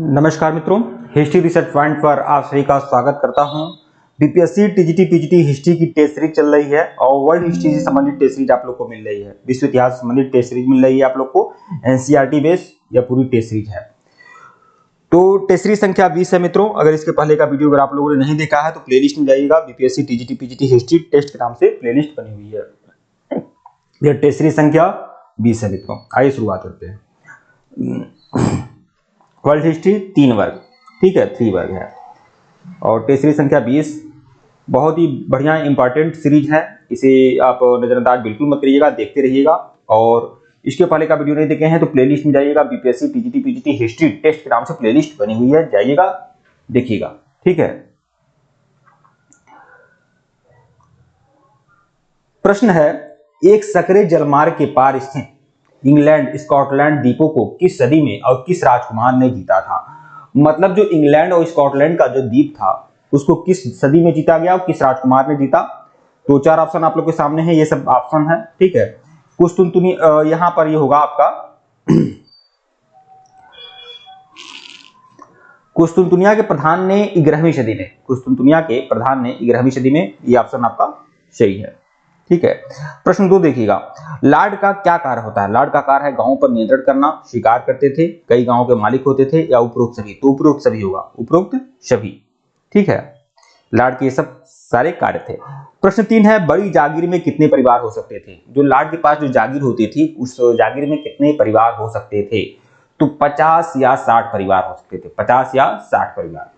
नमस्कार मित्रों, history research point पर आप सभी का स्वागत करता हूं। बीपीएससी टीजीटी पीजीटी हिस्ट्री की टेस्ट सीरीज चल रही है और वर्ल्ड हिस्ट्री से संबंधित टेस्ट सीरीज आप लोग को मिल रही है। विश्व इतिहास से संबंधित टेस्ट सीरीज मिल रही है आप लोग को। एनसीईआरटी बेस्ड यह पूरी टेस्ट सीरीज है। तो टेस्ट सीरीज संख्या 20 है मित्रों। अगर इसके पहले का वीडियो अगर आप लोगों ने नहीं देखा है तो प्लेलिस्ट में जाइएगा। BPSC TGT PGT history test के नाम से प्लेलिस्ट बनी हुई है। यह टेस्ट सीरीज संख्या 20 है मित्रों। आइए शुरुआत करते हैं। वर्ल्ड हिस्ट्री 3 वर्ग, ठीक है, 3 वर्ग है और टेस्ट सीरीज संख्या 20 बहुत ही बढ़िया इंपॉर्टेंट सीरीज है। इसे आप नजरअंदाज बिल्कुल मत करिएगा, देखते रहिएगा। और इसके पहले का वीडियो नहीं देखे हैं तो प्लेलिस्ट में जाइएगा। BPSC TGT PGT history test के नाम से प्लेलिस्ट बनी हुई है, जाइएगा, देखिएगा, ठीक है। प्रश्न है, एक सकरे जलमार्ग के पार स्थित इंग्लैंड स्कॉटलैंड द्वीपों को किस सदी में और किस राजकुमार ने जीता था? मतलब जो इंग्लैंड और स्कॉटलैंड का जो द्वीप था उसको किस सदी में जीता गया और किस राजकुमार ने जीता? तो 4 ऑप्शन आप लोग के सामने है, ये सब ऑप्शन है, ठीक है। यहां पर ये होगा आपका कुस्तुनतुनिया के प्रधान ने 11वीं सदी में, कुस्तुनतुनिया के प्रधान ने 11वीं सदी में, ये ऑप्शन आपका सही है, ठीक है। प्रश्न 2 देखिएगा, लॉर्ड का क्या कार्य होता है? लॉर्ड का कार्य है गांवों पर नियंत्रण करना, शिकार करते थे, कई गांवों के मालिक होते थे या उपरोक्त सभी? तो उपरोक्त सभी होगा, उपरोक्त सभी, ठीक है। लॉर्ड के सब सारे कार्य थे। प्रश्न 3 है, बड़ी जागीर में कितने परिवार हो सकते थे? जो लॉर्ड के पास जो जागीर होती थी उस जागीर में कितने परिवार हो सकते थे? तो 50 या 60 परिवार हो सकते थे, 50 या 60 परिवार,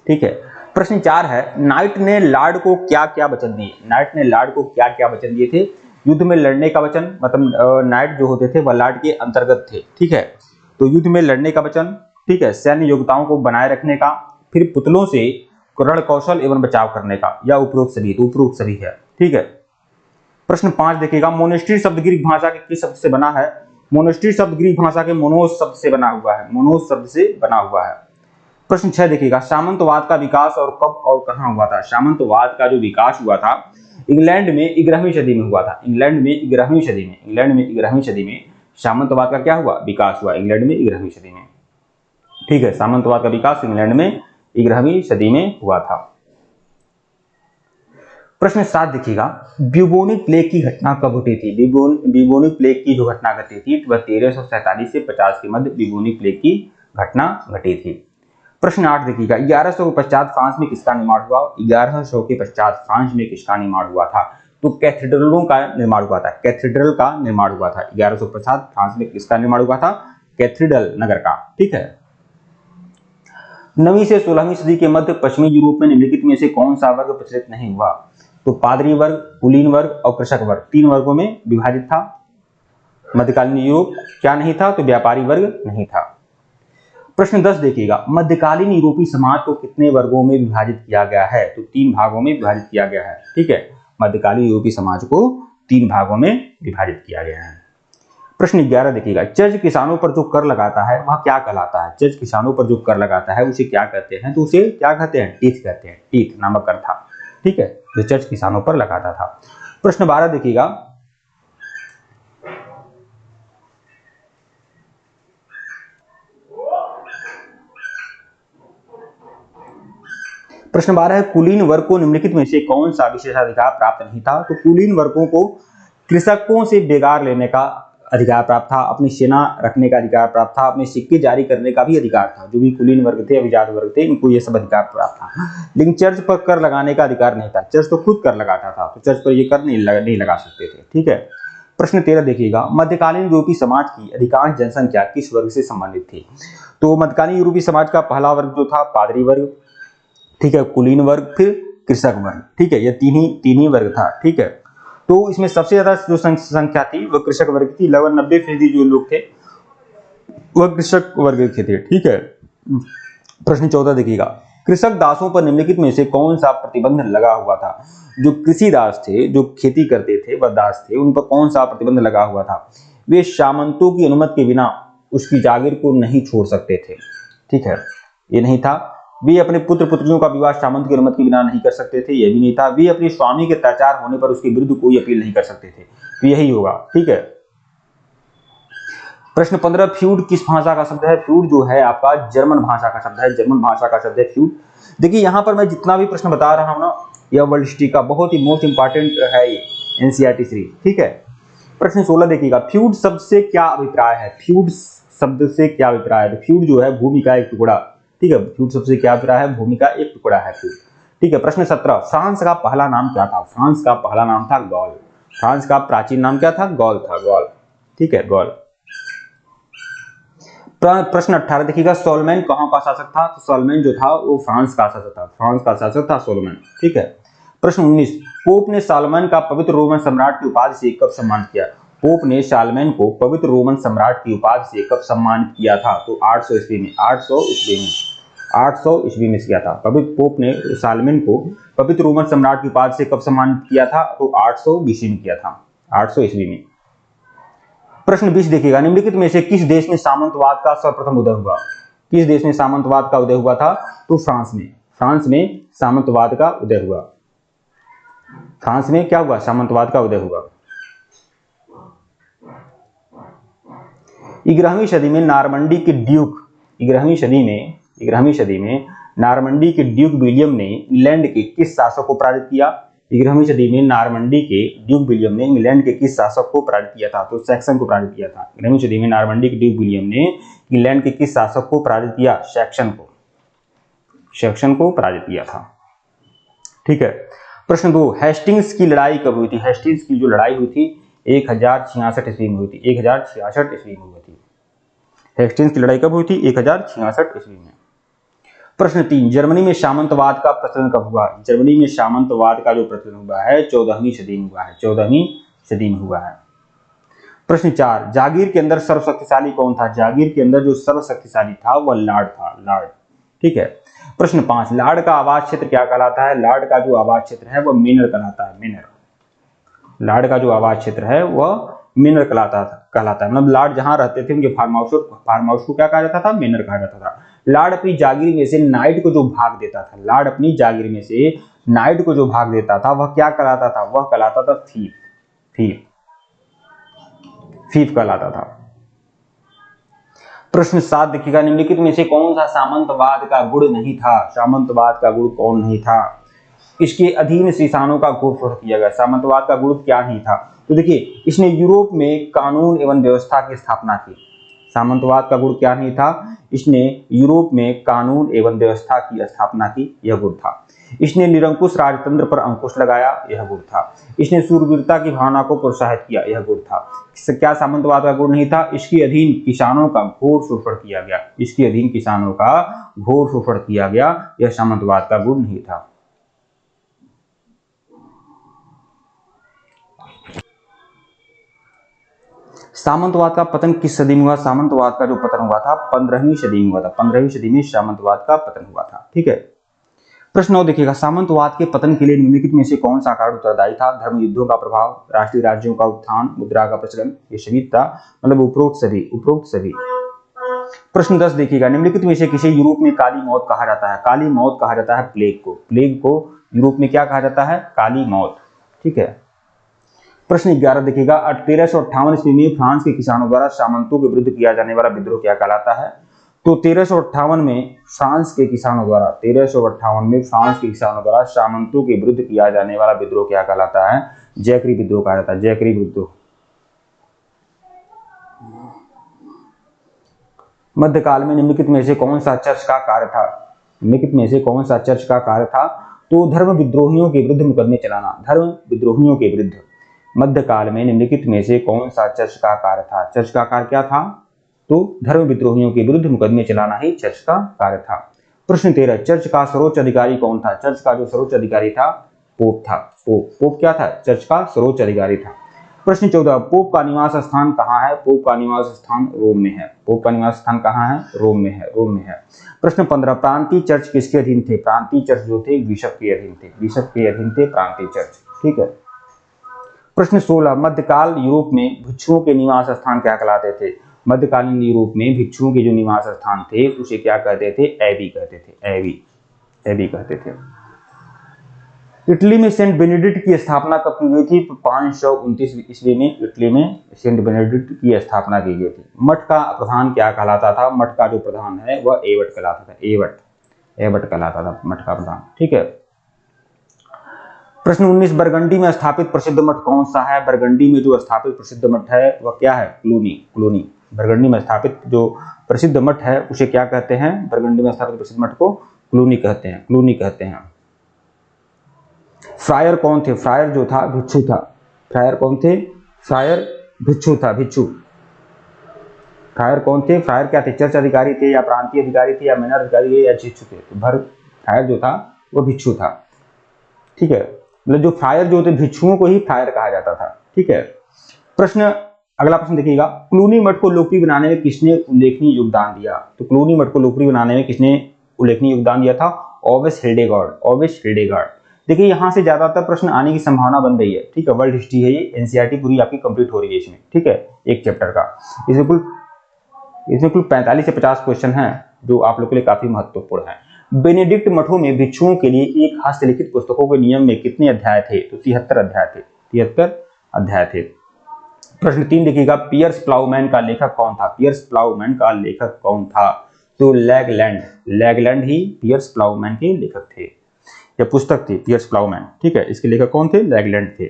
ठीक है। प्रश्न 4 है, नाइट ने लॉर्ड को क्या क्या वचन दिए? नाइट ने लॉर्ड को क्या क्या वचन दिए थे? युद्ध में लड़ने का वचन, मतलब नाइट जो होते थे वह लॉर्ड के अंतर्गत थे, ठीक है। तो युद्ध में लड़ने का वचन, ठीक है, सैन्य योग्यताओं को बनाए रखने का, फिर पुतलों से रण कौशल एवं बचाव करने का, या उपरोक्त सभी? तो उपरोक्त सभी है, ठीक है। प्रश्न 5 देखिएगा, मोनेस्ट्री शब्द ग्रीक भाषा के किस शब्द से बना है? मोनेस्ट्री शब्द ग्रीक भाषा के मोनोस शब्द से बना हुआ है, मोनोस शब्द से बना हुआ है। प्रश्न 6 देखिएगा, सामंतवाद का विकास और कब और कहां हुआ था? सामंतवाद का जो विकास हुआ था इंग्लैंड में 11वीं सदी में हुआ था। इंग्लैंड में 11वीं सदी में, इंग्लैंड में 11वीं सदी में सामंतवाद का क्या हुआ? विकास हुआ इंग्लैंड में 11वीं सदी में, ठीक है। सामंतवाद का विकास इंग्लैंड में 11वीं सदी में हुआ था। प्रश्न 7 देखिएगा, ब्यूबोनिक प्लेग की घटना कब घटी थी? ब्यूबोनिक प्लेग की जो घटना घटी थी वह 1347 से 50 के मध्य ब्यूबोनिक प्लेग की घटना घटी थी। प्रश्न 8 देखिएगा, 1100 के पश्चात फ्रांस में किसका निर्माण हुआ? 1100 के पश्चात फ्रांस में किसका निर्माण हुआ था? तो कैथेड्रलों का निर्माण हुआ था, कैथेड्रल का निर्माण हुआ था। 1100 के पश्चात फ्रांस में किसका निर्माण हुआ था? कैथेड्रल नगर का, ठीक है। 9वीं से 16वीं सदी के मध्य पश्चिमी यूरोप में निम्नलिखित में से कौन सा वर्ग प्रचलित नहीं हुआ? तो पादरी वर्ग, कुलीन वर्ग और कृषक वर्ग 3 वर्गों में विभाजित था। मध्यकालीन यूरोप क्या नहीं था? तो व्यापारी वर्ग नहीं था। प्रश्न 10 देखिएगा, मध्यकालीन यूरोपीय समाज को कितने वर्गों में विभाजित किया गया है? तो 3 भागों में विभाजित किया गया है, ठीक है। मध्यकालीन यूरोपीय समाज को 3 भागों में विभाजित किया गया है। प्रश्न 11 देखिएगा, चर्च किसानों पर जो कर लगाता है वह क्या कहलाता है? चर्च किसानों पर जो कर लगाता है उसे क्या कहते हैं? तो उसे क्या कहते हैं? टीथ कहते हैं, टीथ नामक कर था, ठीक है, जो चर्च किसानों पर लगाता था। प्रश्न 12 देखिएगा, प्रश्न 12 है, कुलीन वर्ग को निम्नलिखित में से कौन सा विशेषाधिकार प्राप्त नहीं था? तो कुलीन वर्गों को कृषकों से बेगार लेने का अधिकार प्राप्त था, अपनी सेना रखने का अधिकार प्राप्त था, अपने सिक्के जारी करने का भी अधिकार था। जो भी कुलीन वर्ग थे, अभिजात वर्ग थे, इनको ये सब अधिकार प्राप्त था। लेकिन चर्च पर कर लगाने का अधिकार नहीं था। चर्च तो खुद कर लगाता था, तो चर्च पर ये कर नहीं लगा सकते थे, ठीक है। प्रश्न 13 देखिएगा, मध्यकालीन यूरोपीय समाज की अधिकांश जनसंख्या किस वर्ग से संबंधित थी? तो मध्यकालीन यूरोपीय समाज का पहला वर्ग जो था पादरी वर्ग, ठीक है, कुलीन वर्ग, फिर कृषक वर्ग, ठीक है, ये तीन ही वर्ग था, ठीक है। तो इसमें सबसे ज्यादा जो संख्या थी वह कृषक वर्ग की, लगभग 90% जो लोग थे वह कृषक वर्ग के थे, ठीक है। प्रश्न 14 देखिएगा, कृषक दासों पर निम्नलिखित में से कौन सा प्रतिबंध लगा हुआ था? जो कृषि दास थे, जो खेती करते थे, वह दास थे, उन पर कौन सा प्रतिबंध लगा हुआ था? वे सामंतों की अनुमति के बिना उसकी जागीर को नहीं छोड़ सकते थे, ठीक है, ये नहीं था। वे अपने पुत्र पुत्रियों का विवाह सामंत की अनुमति के बिना नहीं कर सकते थे, यह भी नहीं था। वे अपने स्वामी के अत्याचार होने पर उसके विरुद्ध कोई अपील नहीं कर सकते थे, तो यही होगा, ठीक है। प्रश्न 15, फ्यूड किस भाषा का शब्द है? फ्यूड जो है आपका जर्मन भाषा का शब्द है, जर्मन भाषा का शब्द है फ्यूड। देखिए यहाँ पर मैं जितना भी प्रश्न बता रहा हूँ ना, यह वर्ल्ड हिस्ट्री का बहुत ही मोस्ट इंपॉर्टेंट है ये एनसीईआरटी सीरीज, ठीक है। प्रश्न 16 देखिएगा, फ्यूड शब्द से क्या अभिप्राय है? फ्यूड शब्द से क्या अभिप्राय है? फ्यूड जो है भूमि का एक टुकड़ा, ठीक है। फ्यूड शब्द से क्या अभिप्राय है? भूमि का एक टुकड़ा है फ्यूड, ठीक है। प्रश्न 17, फ्रांस का पहला नाम क्या था? फ्रांस का पहला नाम था गॉल। फ्रांस का प्राचीन नाम क्या था? गॉल था, गॉल, ठीक है, गॉल। प्रश्न 18 देखिएगा, सोलोमन कहाँ का शासक था? तो सोलोमन जो था वो फ्रांस का शासक था, फ्रांस का शासक था सोलोमन, ठीक है। प्रश्न 19, पोप ने सोलोमन का पवित्र रोमन सम्राट की उपाधि से कब सम्मानित किया? पोप ने सोलोमन को पवित्र रोमन सम्राट की उपाधि से कब सम्मानित किया था? तो 800 ईस्वी में, 800 ईस्वी में किया था। पवित्र पोप ने सोलोमन को पवित्र रोमन सम्राट की उपाधि से कब सम्मानित किया था? तो 800 BC में किया था, 800 ईस्वी में। प्रश्न 20 देखिएगा, निम्नलिखित में से किस देश में सामंतवाद का सर्वप्रथम उदय हुआ? किस देश में सामंतवाद का उदय हुआ था? तो फ्रांस में, फ्रांस में सामंतवाद का उदय हुआ। फ्रांस में क्या हुआ? सामंतवाद का उदय हुआ। 11वीं सदी में नारमंडी के ड्यूक, 11वीं सदी में नारमंडी के ड्यूक विलियम ने इंग्लैंड के किस शासक को पराजित किया? 11वीं सदी में नारमंडी के ड्यूक विलियम ने इंग्लैंड के किस शासक को पराजित किया था? तो सैक्सन को पराजित किया था। 11वीं सदी में नारमंडी के ड्यूक विलियम ने इंग्लैंड के किस शासक को पराजित किया? सैक्सन को, सैक्सन को पराजित किया था, ठीक है। प्रश्न 2, हेस्टिंग्स की लड़ाई कब हुई थी? हेस्टिंग्स की जो लड़ाई हुई थी 1066 ईस्वी में हुई थी, 1066 ईस्वी में हुई थी। हेस्टिंग्स की लड़ाई कब हुई थी? 1066 ईस्वी में। प्रश्न 3, जर्मनी में सामंतवाद का प्रचलन कब हुआ? जर्मनी में सामंतवाद का जो प्रचलन हुआ है 14वीं सदी में हुआ है, 14वीं सदी में हुआ है। प्रश्न 4, जागीर के अंदर सर्वशक्तिशाली कौन था? जागीर के अंदर जो सर्वशक्तिशाली था वह लार्ड था, लार्ड, ठीक है। प्रश्न 5, लार्ड का आवास क्षेत्र क्या कहलाता है? लार्ड का जो आवास क्षेत्र है वह मेनर कहलाता है, मेनर। लार्ड का जो आवास क्षेत्र है वह मेनर कहलाता है, मतलब लार्ड जहां रहते थे उनके फार्म हाउस को क्या कहा जाता था? मेनर कहा जाता था। लार्ड अपनी जागीर में से नाइट को जो भाग देता था, लार्ड अपनी जागीर में से नाइट को जो भाग देता था वह क्या कहलाता था? वह कहलाता था थीफ, थीफ, थीफ कहलाता था। प्रश्न 7 देखिएगा, निम्नलिखित में से कौन सा सामंतवाद का गुण नहीं था? सामंतवाद का गुण कौन नहीं था? इसके अधीन शासनों का घोषणा किया गया। सामंतवाद का गुण क्या नहीं था? तो देखिए, इसने यूरोप में कानून एवं व्यवस्था की स्थापना की। सामंतवाद का गुण क्या नहीं था? इसने यूरोप में कानून एवं व्यवस्था की स्थापना की, यह गुण था। इसने निरंकुश राजतंत्र पर अंकुश लगाया, यह गुण था। इसने शूरवीरता की भावना को प्रोत्साहित किया, यह गुण था। क्या सामंतवाद का गुण नहीं था? इसके अधीन किसानों का घोर शोषण किया गया, इसके अधीन किसानों का घोर शोषण किया गया, यह सामंतवाद का गुण नहीं था। सामंतवाद का पतन किस सदी में हुआ? सामंतवाद का जो पतन हुआ था 15वीं सदी में हुआ था, 15वीं सदी में सामंतवाद का पतन हुआ था, ठीक है। प्रश्न 9 देखिएगा, सामंतवाद के पतन के लिए निम्नलिखित में से कौन सा कारण उत्तरदायी था? धर्म युद्धों का प्रभाव, राष्ट्रीय राज्यों का उत्थान, मुद्रा का प्रचलन, ये सभी था, मतलब उपरोक्त सभी। प्रश्न 10 देखिएगा, निम्नलिखित में से किसे यूरोप में काली मौत कहा जाता है? काली मौत कहा जाता है प्लेग को, प्लेग को यूरोप में क्या कहा जाता है? काली मौत, ठीक है। प्रश्न 11 देखिएगा, 1358 ईस्वी में फ्रांस के किसानों द्वारा सामंतों के विरुद्ध किया जाने वाला विद्रोह क्या कहलाता है? तो 1358 में फ्रांस के किसानों द्वारा, 1358 में फ्रांस के किसानों द्वारा सामंतों के विरुद्ध किया जाने वाला विद्रोह क्या कहलाता है? जैकरी विद्रोह कहा जाता है, जैकरी विद्रोह। मध्यकाल में निम्नलिखित में से कौन सा चर्च का कार्य था? निम्नलिखित में से कौन सा चर्च का कार्य था? तो धर्म विद्रोहियों के विरुद्ध मुकदमे चलाना, धर्म विद्रोहियों के विरुद्ध। मध्यकाल में निम्नलिखित में से कौन सा चर्च का कार्य था? चर्च का कार्य क्या था? तो धर्म विद्रोहियों के विरुद्ध मुकदमे चलाना ही चर्च का कार्य था। प्रश्न 13, चर्च का सर्वोच्च अधिकारी कौन था? चर्च का जो सर्वोच्च अधिकारी था पोप था, पोप क्या था? चर्च का सर्वोच्च अधिकारी था। प्रश्न 14, पोप का निवास स्थान कहाँ है? पोप का निवास स्थान रोम में है। पोप का निवास स्थान कहाँ है? रोम में है, रोम में है। प्रश्न 15, प्रांतीय चर्च किसके अधीन थे? प्रांतीय चर्च जो थे बिशप के अधीन थे, बिशप के अधीन थे प्रांतीय चर्च, ठीक है। प्रश्न 16, मध्यकाल यूरोप में भिक्षुओं के निवास स्थान क्या कहलाते थे? मध्यकालीन यूरोप में भिक्षुओं के जो निवास स्थान थे उसे क्या कहते थे? एबी कहते थे, एबी, एबी कहते थे। इटली में सेंट बेनेडिक्ट की स्थापना कब की गई थी? 529 ईस्वी में इटली में सेंट बेनेडिक्ट की स्थापना की गई थी। मठ का प्रधान क्या कहलाता था? मठ का जो प्रधान है वह एबट कहलाता था। एबट कहलाता था मठ का प्रधान। ठीक है। प्रश्न 19, बरगंडी में स्थापित प्रसिद्ध मठ कौन सा है? बरगंडी में जो स्थापित प्रसिद्ध मठ है वह क्या है? क्लूनी। बरगंडी में स्थापित जो प्रसिद्ध मठ है उसे क्या कहते हैं? बरगंडी में स्थापित प्रसिद्ध मठ को क्लूनी कहते हैं। फ्रायर कौन थे? फ्रायर जो था भिक्षु था। फ्रायर कौन थे? फ्रायर भिक्षु था। फ्रायर कौन थे? फ्रायर क्या थे? चर्च अधिकारी थे या प्रांतीय अधिकारी थे या मैनर अधिकारी थे या भिक्षु थे? तो फ्रायर जो था वो भिक्षु था। ठीक है, मतलब जो फ्रायर जो थे भिक्षुओं को ही फ्रायर कहा जाता था। ठीक है। अगला प्रश्न देखिएगा, क्लूनी मठ को लोकप्रिय बनाने में किसने उल्लेखनीय योगदान दिया? तो क्लूनी मठ को लोकप्रिय बनाने में किसने उल्लेखनीय योगदान दिया था? ओवेस हिल्डेगार्ड। देखिए यहां से ज्यादातर प्रश्न आने की संभावना बन रही है। ठीक है, वर्ल्ड हिस्ट्री है ये, एनसीईआरटी पूरी आपकी कंप्लीट हो रही है इसमें। ठीक है, एक चैप्टर का इसमें कुल 45 से 50 क्वेश्चन हैं जो आप लोग के लिए काफी महत्वपूर्ण है। बेनेडिक्ट मठों में भिक्षुओं के लिए एक हस्तलिखित पुस्तकों के नियम में कितने अध्याय थे? तो 73 अध्याय थे। प्रश्न 3 देखिएगा, पियर्स प्लाउमैन का लेखक कौन था? तो लैगलैंड ही पियर्स प्लाउमैन के लेखक थे। यह पुस्तक थी पियर्स प्लाउमैन। ठीक है, इसके लेखक कौन थे? लैगलैंड थे।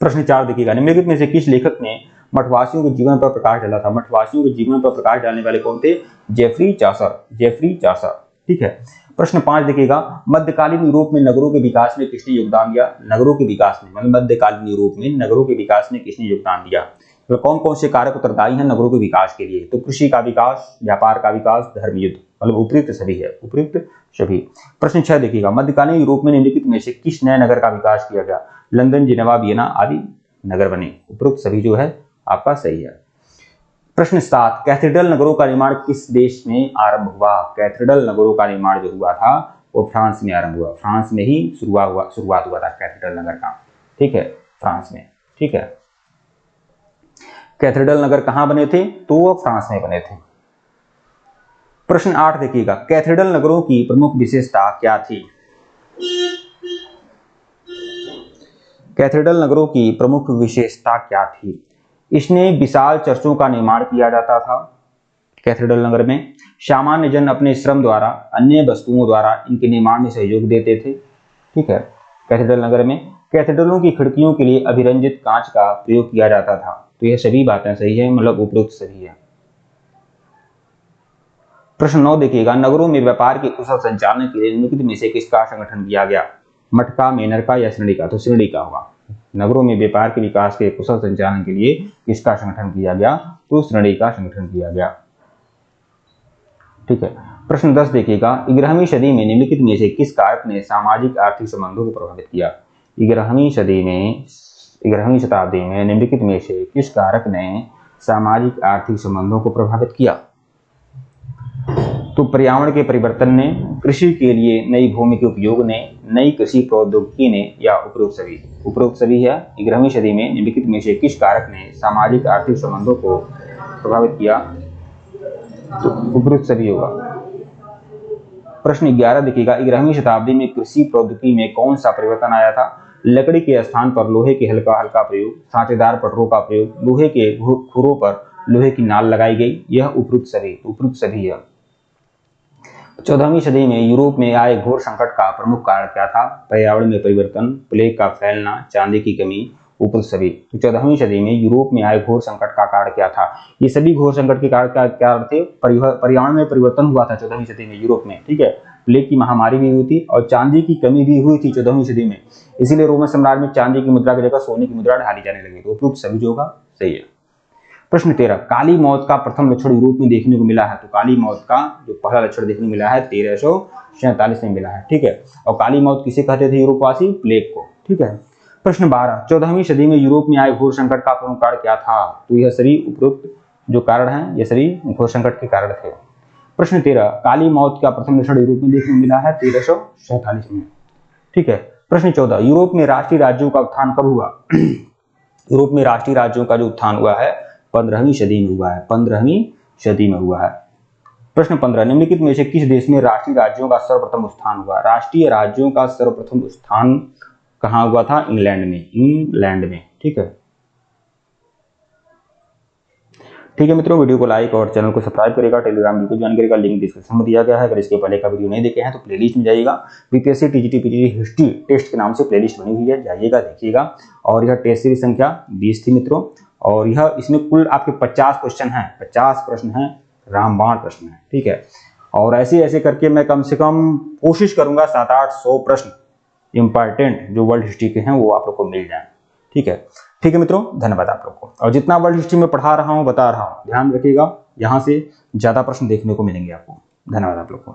प्रश्न 4 देखिएगा, निम्नलिखित में से किस लेखक ने मठवासियों के जीवन पर प्रकाश डाला था? मठवासियों के जीवन पर प्रकाश डालने वाले कौन थे? Geoffrey Chaucer. ठीक है। प्रश्न 5 देखिएगा, मध्यकालीन यूरोप में नगरों के विकास में किसने योगदान दिया? नगरों के विकास में मतलब मध्यकालीन यूरोप में नगरों के विकास में किसने योगदान दिया? तो कौन कौन से कारक उत्तरदायी हैं नगरों के विकास के लिए? तो कृषि का विकास, व्यापार का विकास, धर्म युद्ध, मतलब उपयुक्त सभी। प्रश्न 6 देखिएगा, मध्यकालीन यूरोप में निम्नलिखित में से किस नए नगर का विकास किया गया? लंदन, जिनेवा, वियना आदि नगर बने। उपयुक्त सभी जो है आपका सही है। प्रश्न 7, कैथेड्रल नगरों का निर्माण किस देश में आरंभ हुआ? कैथेड्रल नगरों का निर्माण जो हुआ था वो फ्रांस में आरंभ हुआ। फ्रांस में ही शुरुआत हुआ था कैथेड्रल नगर का। ठीक है, फ्रांस में। ठीक है, कैथेड्रल नगर कहां बने थे? तो वो फ्रांस में बने थे। प्रश्न 8 देखिएगा, कैथेड्रल नगरों की प्रमुख विशेषता क्या थी? कैथेड्रल नगरों की प्रमुख विशेषता क्या थी? इसमें विशाल चर्चों का निर्माण किया जाता था कैथेड्रल नगर में। सामान्य जन अपने श्रम द्वारा, अन्य वस्तुओं द्वारा इनके निर्माण में सहयोग देते थे। ठीक है, कैथेड्रल नगर में कैथेड्रलों की खिड़कियों के लिए अभिरंजित कांच का प्रयोग किया जाता था। तो यह सभी बातें सही है, मतलब उपयुक्त सही है। प्रश्न 9 देखिएगा, नगरों में व्यापार के कुशल संचालन के लिए निम्नलिखित में से किसका संगठन किया गया? मठ का, मेनर का या श्रेणी का? तो श्रेणी का होगा। नगरों में व्यापार के विकास के कुशल संचालन के लिए किसका संगठन किया गया? तो श्रेणी का संगठन किया गया। ठीक है। प्रश्न 10 देखिएगा, 11वीं सदी में निम्नलिखित में से किस कारक ने सामाजिक आर्थिक संबंधों को प्रभावित किया? 11वीं शताब्दी में निम्नलिखित में से किस कारक ने सामाजिक आर्थिक संबंधों को प्रभावित किया? तो पर्यावरण के परिवर्तन ने, कृषि के लिए नई भूमि के उपयोग ने, नई कृषि प्रौद्योगिकी ने, या उपरोक्त सभी है। 11वीं सदी में निम्नलिखित में से किस कारक ने सामाजिक आर्थिक संबंधों को प्रभावित किया? तो उपरोक्त सभी होगा। प्रश्न 11 देखिएगा, 11वीं शताब्दी में कृषि प्रौद्योगिकी में कौन सा परिवर्तन आया था? लकड़ी के स्थान पर लोहे के हल्का प्रयोग, सांचेदार पटरों का प्रयोग, लोहे के खुरों पर लोहे की नाल लगाई गई। यह उपरोक्त सभी है। 14वीं सदी में यूरोप में आए घोर संकट का प्रमुख कारण क्या था? पर्यावरण में परिवर्तन, प्लेग का फैलना, चांदी की कमी, उपरोक्त सभी। तो 14वीं सदी में यूरोप में आए घोर संकट का कारण क्या था? ये सभी घोर संकट के कारण क्या थे? पर्यावरण में परिवर्तन हुआ था 14वीं सदी में यूरोप में। ठीक है, प्लेग की महामारी भी हुई थी और चांदी की कमी भी हुई थी 14वीं सदी में। इसीलिए रोमन सम्राट में चांदी की मुद्रा की जगह सोने की मुद्रा ढाली जाने लगी। तो उपयुक्त सभी जो होगा सही है। प्रश्न 13, काली मौत का प्रथम लक्षण यूरोप में देखने को मिला है? तो काली मौत का जो पहला लक्षण देखने को मिला है 1347 में मिला है। ठीक है, और काली मौत किसे कहते थे यूरोपवासी? प्लेग को। ठीक है। प्रश्न 12, 14वीं सदी में यूरोप में आए घोर संकट का प्रमुख कारण क्या था? तो यह सभी उपरोक्त जो कारण हैं ये सभी घोर संकट के कारण थे। प्रश्न 13, काली मौत का प्रथम लक्षण यूरोप में देखने को मिला है 1347 में। ठीक है। प्रश्न 14, यूरोप में राष्ट्रीय राज्यों का उत्थान कब हुआ? यूरोप में राष्ट्रीय राज्यों का जो उत्थान हुआ है 15वीं सदी में हुआ है। 15वीं सदी में हुआ है। प्रश्न 15, निम्नलिखित में से किस देश में राष्ट्रीय राज्यों का सर्वप्रथम स्थान हुआ? राष्ट्रीय राज्यों का सर्वप्रथम स्थान कहाँ हुआ था? इंग्लैंड में, इंग्लैंड में। ठीक है, ठीक है मित्रों, वीडियो को लाइक और चैनल को सब्सक्राइब करेगा। टेलीग्राम ग्रुप को ज्वाइन करेगा, लिंक डिस्क्रिप्शन में दिया गया है। अगर इसके पहले का वीडियो नहीं देखे हैं तो प्लेलिस्ट में जाइएगा, BPSC TGT PGT history test के नाम से प्लेलिस्ट बनी हुई है, जाइएगा देखिएगा। और यह टेस्ट सीरीज संख्या 20 थी मित्रों, और यह इसमें कुल आपके 50 क्वेश्चन हैं, 50 प्रश्न हैं, रामबाण प्रश्न है। ठीक है, और ऐसे ऐसे करके मैं कम से कम कोशिश करूंगा 700-800 प्रश्न इंपॉर्टेंट जो वर्ल्ड हिस्ट्री के हैं वो आप लोग को मिल जाए। ठीक है, ठीक है मित्रों, धन्यवाद आप लोग को। और जितना वर्ल्ड हिस्ट्री में पढ़ा रहा हूं, बता रहा हूं, ध्यान रखिएगा, यहां से ज्यादा प्रश्न देखने को मिलेंगे आपको। धन्यवाद आप लोग को।